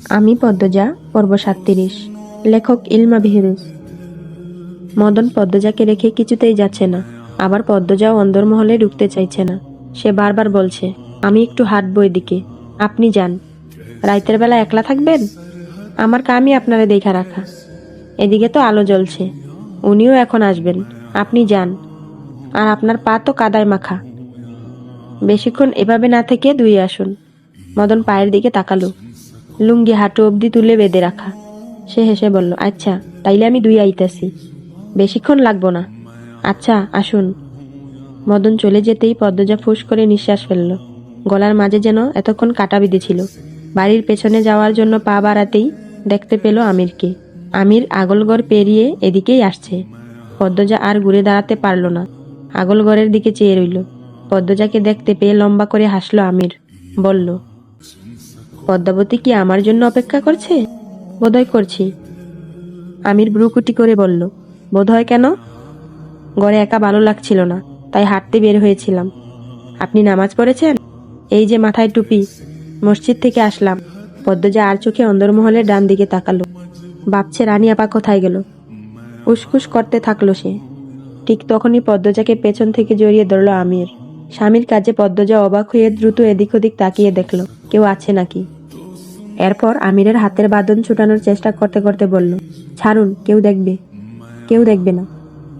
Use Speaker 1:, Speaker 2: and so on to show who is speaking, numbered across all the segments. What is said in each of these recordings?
Speaker 1: আমি পদ্মজা, পর্ব ৩৭। লেখক ইলমা বেহরুজ। মদন পদ্মজাকে রেখে কিছুতেই যাচ্ছে না, আবার পদ্মজাও অন্দরমহলে ঢুকতে চাইছে না। সে বারবার বলছে, আমি একটু হাঁটবো এদিকে, আপনি যান। রাইতের বেলা একলা থাকবেন? আমার কামই আপনারে দেখা রাখা। এদিকে তো আলো জ্বলছে, উনিও এখন আসবেন, আপনি যান। আর আপনার পা তো কাদায় মাখা। বেশিক্ষণ এভাবে না থেকে ধুয়ে আসুন। মদন পায়ের দিকে তাকালো, লুঙ্গি হাঁটু অবধি তুলে বেঁধে রাখা। সে হেসে বলল, আচ্ছা তাইলে আমি ধুয়ে আইতাছি, বেশিক্ষণ লাগবো না। আচ্ছা আসুন। মদন চলে যেতেই পদ্মজা ফুস করে নিঃশ্বাস ফেলল। গলার মাঝে যেন এতক্ষণ কাটা বিঁধেছিল। বাড়ির পেছনে যাওয়ার জন্য পা বাড়াতেই দেখতে পেল আমিরকে। আমির আগলঘর পেরিয়ে এদিকেই আসছে। পদ্মজা আর ঘুরে দাঁড়াতে পারল না, আগলঘরের দিকে চেয়ে রইল। পদ্মজাকে দেখতে পেয়ে লম্বা করে হাসল আমির, বলল, পদ্মাবতী কি আমার জন্য অপেক্ষা করছে? বোধহয় করছি। আমির ব্রুকুটি করে বলল, বোধহয় কেন? ঘরে একা ভালো লাগছিল না, তাই হাঁটতে বের হয়েছিলাম। আপনি নামাজ পড়েছেন? এই যে মাথায় টুপি, মসজিদ থেকে আসলাম। পদ্মজা আর চোখে অন্দরমহলের ডান দিকে তাকালো, ভাবছে রানী আপা কোথায় গেল। উসকুস করতে থাকলো সে। ঠিক তখনই পদ্মজাকে পেছন থেকে জড়িয়ে ধরল আমির। স্বামীর কাজে পদ্মজা অবাক হয়ে দ্রুত এদিক ওদিক তাকিয়ে দেখল কেউ আছে নাকি। এরপর আমিরের হাতের বাঁধন ছুটানোর চেষ্টা করতে করতে বলল, ছাড়ুন, কেউ দেখবে। কেউ দেখবে না,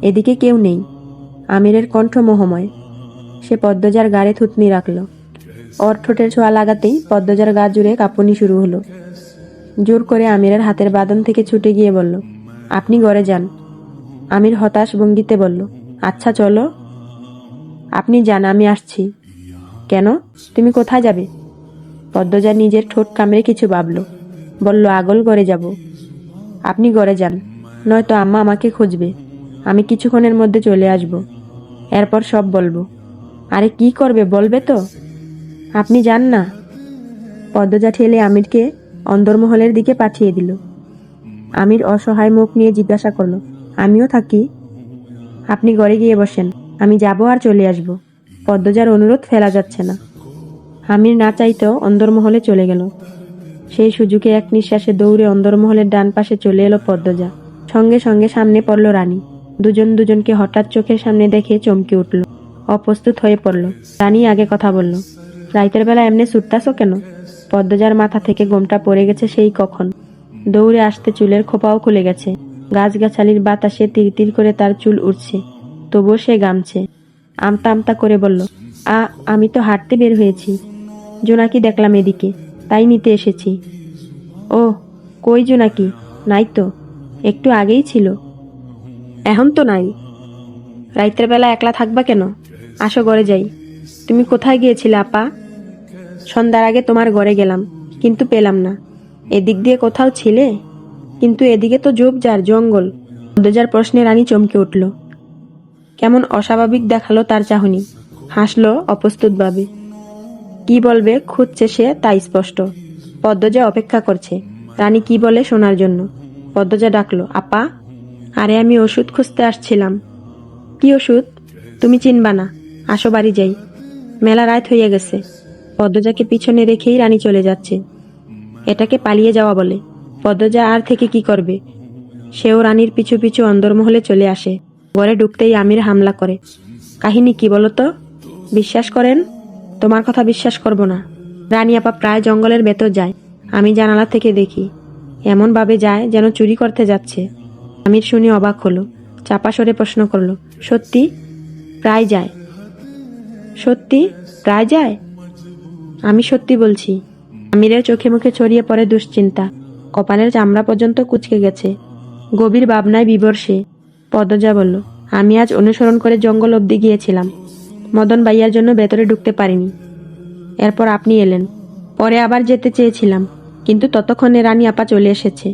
Speaker 1: এদিকে কেউ নেই। আমিরের কণ্ঠ মোহময়। সে পদ্মজার গাড়ে থুতনি রাখল। ওর ঠোঁটের ছোঁয়া লাগাতেই পদ্মজার গা জুড়ে কাঁপুনি শুরু হলো। জোর করে আমিরের হাতের বাঁধন থেকে ছুটে গিয়ে বলল, আপনি ঘরে যান। আমির হতাশ ভঙ্গিতে বলল, আচ্ছা চলো। আপনি যান, আমি আসছি। কেন? তুমি কোথায় যাবে? পদ্মজা নিজের ঠোঁট কামড়ে কিছু ভাবল, বলল, আগল ঘরে যাব। আপনি ঘরে যান, নয়তো আম্মা আমাকে খুঁজবে। আমি কিছুক্ষণের মধ্যে চলে আসব, এরপর সব বলবো। আরে কি করবে বলবে তো? আপনি যান না। পদ্মজা ঠেলে আমিরকে অন্দরমহলের দিকে পাঠিয়ে দিল। আমির অসহায় মুখ নিয়ে জিজ্ঞাসা করল, আমিও থাকি? আপনি ঘরে গিয়ে বসেন, আমি যাব আর চলে আসব। পদ্মজার অনুরোধ ফেলা যাচ্ছে না। আমির না চাইতেও অন্দরমহলে চলে গেল। সেই সুযোগে এক নিঃশ্বাসে দৌড়ে অন্দরমহলের ডান পাশে চলে এলো পদ্মজা। সঙ্গে সঙ্গে সামনে পড়ল রানী। দুজন দুজনকে হঠাৎ চোখের সামনে দেখে চমকে উঠল, অপ্রস্তুত হয়ে পড়ল। রানী আগে কথা বলল, রাইতের বেলা এমনি ছুটতাছো কেন? পদ্মজার মাথা থেকে গোমটা পড়ে গেছে সেই কখন। দৌড়ে আসতে চুলের খোপাও খুলে গেছে। গাছগাছালির বাতাসে তিরতির করে তার চুল উঠছে, তবুও সে গামছে। আমতা আমতা করে বলল, আমি তো হাঁটতে বের হয়েছি। জোনাকি দেখলাম এদিকে, তাই নিতে এসেছি। ও, কই জোনাকি? নাই তো, একটু আগেই ছিল, এখন তো নাই। রাইতের বেলা একলা থাকবা কেন? আসো ঘরে যাই। তুমি কোথায় গিয়েছিলে আপা? সন্ধ্যার আগে তোমার ঘরে গেলাম, কিন্তু পেলাম না। এদিক দিয়ে কোথাও ছিলে? কিন্তু এদিকে তো ঝোপঝাড় জঙ্গল। পদ্মজার প্রশ্নে রানী চমকে উঠল। কেমন অস্বাভাবিক দেখালো তার চাহনি। হাসলো অপ্রস্তুতভাবে। কি বলবে খুঁজছে সে, তাই স্পষ্ট। পদ্মজা অপেক্ষা করছে রানী কি বলে শোনার জন্য। পদ্মজা ডাকলো, আপা। আরে আমি ওষুধ খুঁজতে আসছিলাম। কি ওষুধ? তুমি চিনবা না, আসো বাড়ি যাই। মেলা রাত হইয়া গেছে। পদ্মজাকে পিছনে রেখেই রানী চলে যাচ্ছে। এটাকে পালিয়ে যাওয়া বলে। পদ্মজা আর থেকে কি করবে? সেও রানীর পিছু পিছু অন্দরমহলে চলে আসে। ঘরে ঢুকতেই আমির হামলা করে। কাহিনী কি বলো তো? বিশ্বাস করেন? তোমার কথা বিশ্বাস করব না। রানী আপা প্রায় জঙ্গলের ভেতর যায়, আমি জানালা থেকে দেখি। এমন ভাবে যায় যেন চুরি করতে যাচ্ছে। আমির শুনে অবাক হলো, চাপা স্বরে প্রশ্ন করলো, সত্যি? প্রায় যায়? সত্যি প্রায় যায়? আমি সত্যি বলছি। আমিরের চোখে মুখে ছড়িয়ে পড়ে দুশ্চিন্তা, কপালের চামড়া পর্যন্ত কুঁচকে গেছে। গভীর ভাবনায় বিভোর সে। পদ্মজা বলল, আমি আজ অনুসরণ করে জঙ্গল অবধি গিয়েছিলাম। মদন ভাইয়ার জন্য ভেতরে ঢুকতে পারিনি। এরপর আপনি এলেন। পরে আবার যেতে চেয়েছিলাম, কিন্তু ততক্ষণে রানী আপা চলে এসেছে।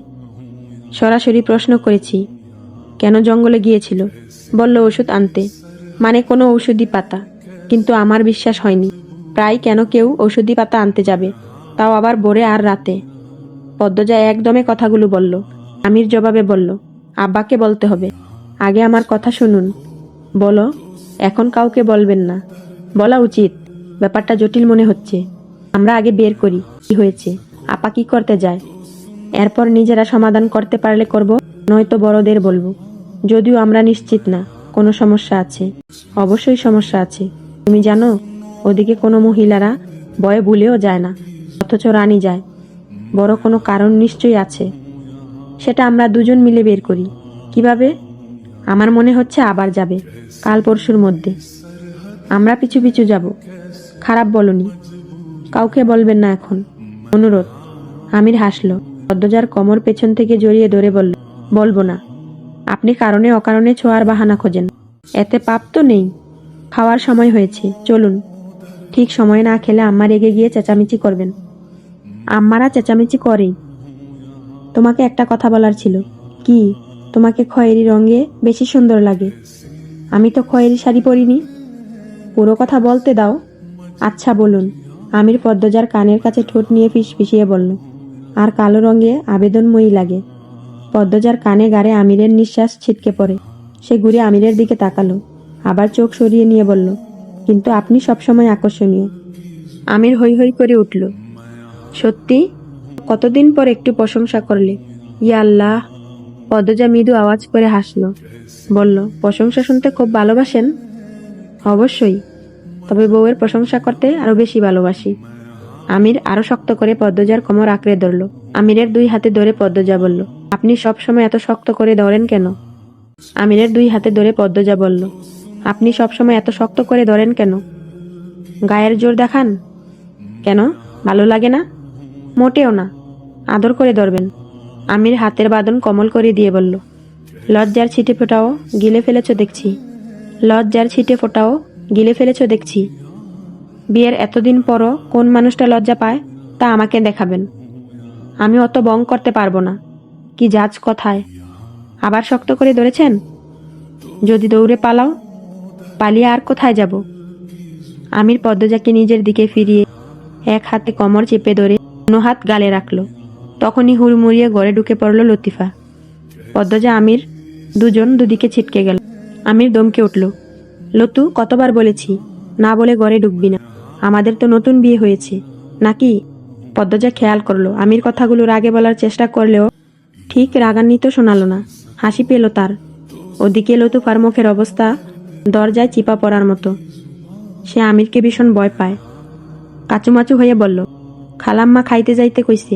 Speaker 1: সরাসরি প্রশ্ন করেছি, কেন জঙ্গলে গিয়েছিল? বলল ওষুধ আনতে, মানে কোনো ঔষধি পাতা। কিন্তু আমার বিশ্বাস হয়নি। প্রায় কেন কেউ ঔষধি পাতা আনতে যাবে, তাও আবার ভোরে আর রাতে? পদ্মজা একদমে কথাগুলো বলল। আমির জবাবে বলল, আব্বাকে বলতে হবে। আগে আমার কথা শুনুন। বলো। এখন কাউকে বলবেন না। বলা উচিত, ব্যাপারটা জটিল মনে হচ্ছে। আমরা আগে বের করি কি হয়েছে, আপা কি করতে যায়। এরপর নিজেরা সমাধান করতে পারলে করব, নয়তো বড়দের বলবো। যদিও আমরা নিশ্চিত না কোনো সমস্যা আছে। অবশ্যই সমস্যা আছে। তুমি জানো, ওদিকে কোনো মহিলারা ভয়ে ভুলেও যায় না, অথচ রানী যায়। বড় কোনো কারণ নিশ্চয়ই আছে। সেটা আমরা দুজন মিলে বের করি। কিভাবে? আমার মনে হচ্ছে আবার যাবে, কাল পরশুর মধ্যে। আমরা পিছু পিছু যাব। খারাপ বলনি। কাউকে বলবেন না এখন, অনুরোধ। আমির হাসল। পদ্মজার কোমর পেছন থেকে জড়িয়ে ধরে বলল, বলবো না। আপনি কারণে অকারণে ছোঁয়ার বাহানা খোঁজেন, এতে পাপ তো নেই। খাওয়ার সময় হয়েছে, চলুন। ঠিক সময় না খেলে আম্মা রেগে গিয়ে চেঁচামেচি করবেন। আম্মারা চেঁচামেচি করেই। তোমাকে একটা কথা বলার ছিল। কি? তোমাকে খয়েরি রঙে বেশি সুন্দর লাগে। আমি তো খয়েরি শাড়ি পরিনি। পুরো কথা বলতে দাও। আচ্ছা বলুন। আমির পদ্মজার কানের কাছে ঠোঁট নিয়ে ফিসফিসিয়ে বলল, আর কালো রঙে আবেদনময়ী লাগে। পদ্মজার কানে গাড়ে আমিরের নিঃশ্বাস ছিটকে পড়ে। সে ঘুরে আমিরের দিকে তাকালো, আবার চোখ সরিয়ে নিয়ে বলল, কিন্তু আপনি সবসময় আকর্ষণীয়। আমির হৈ হৈ করে উঠল। সত্যি? কতদিন পর একটু প্রশংসা করলে। ইয়া আল্লাহ। পদ্মজা মৃদু আওয়াজ করে হাসল, বলল, প্রশংসা শুনতে খুব ভালোবাসেন? অবশ্যই, তবে বউয়ের প্রশংসা করতে আরো বেশি ভালোবাসি। আমির আরো শক্ত করে পদ্মজার কোমর আঁকড়ে ধরল। আমিরের দুই হাতে ধরে পদ্মজা বলল, আপনি সবসময় এত শক্ত করে ধরেন কেন? আমিরের দুই হাতে ধরে পদ্মজা বলল, আপনি সবসময় এত শক্ত করে ধরেন কেন? গায়ের জোর দেখান? কেন, ভালো লাগে না? মোটেও না, আদর করে ধরবেন। আমির হাতের বাঁধন কোমল করে দিয়ে বলল, লজ্জার ছিটে ফোটাও গিলে ফেলেছ দেখছি। লজ্জার ছিটে ফোটাও গিলে ফেলেছ দেখছি। বিয়ের এতদিন পরও কোন মানুষটা লজ্জা পায় তা আমাকে দেখাবেন। আমি অত বং করতে পারবো না। কি জাজ কথায়! আবার শক্ত করে ধরেছেন? যদি দৌড়ে পালাও? পালিয়ে আর কোথায় যাব? আমির পদ্মজাকে নিজের দিকে ফিরিয়ে এক হাতে কোমর চেপে ধরে অন্য হাত গালে রাখল। তখনই হুড়মুড়িয়ে ঘরে ঢুকে পড়ল লতিফা। পদ্মজা আমির দুজন দুদিকে ছিটকে গেল। আমির দমকে উঠল। লতু, কতবার বলেছি না বলে ঘরে ঢুকবি না। আমাদের তো নতুন বিয়ে হয়েছে নাকি? পদ্মজা খেয়াল করলো আমির কথাগুলো রাগে বলার চেষ্টা করলেও ঠিক রাগান্বিত শোনালো না। হাসি পেল তার। ওদিকে লতুফার মুখের অবস্থা দরজায় চিপা পড়ার মতো। সে আমিরকে ভীষণ ভয় পায়। কাচুমাচু হয়ে বলল, খালাম্মা খাইতে যাইতে কইছে,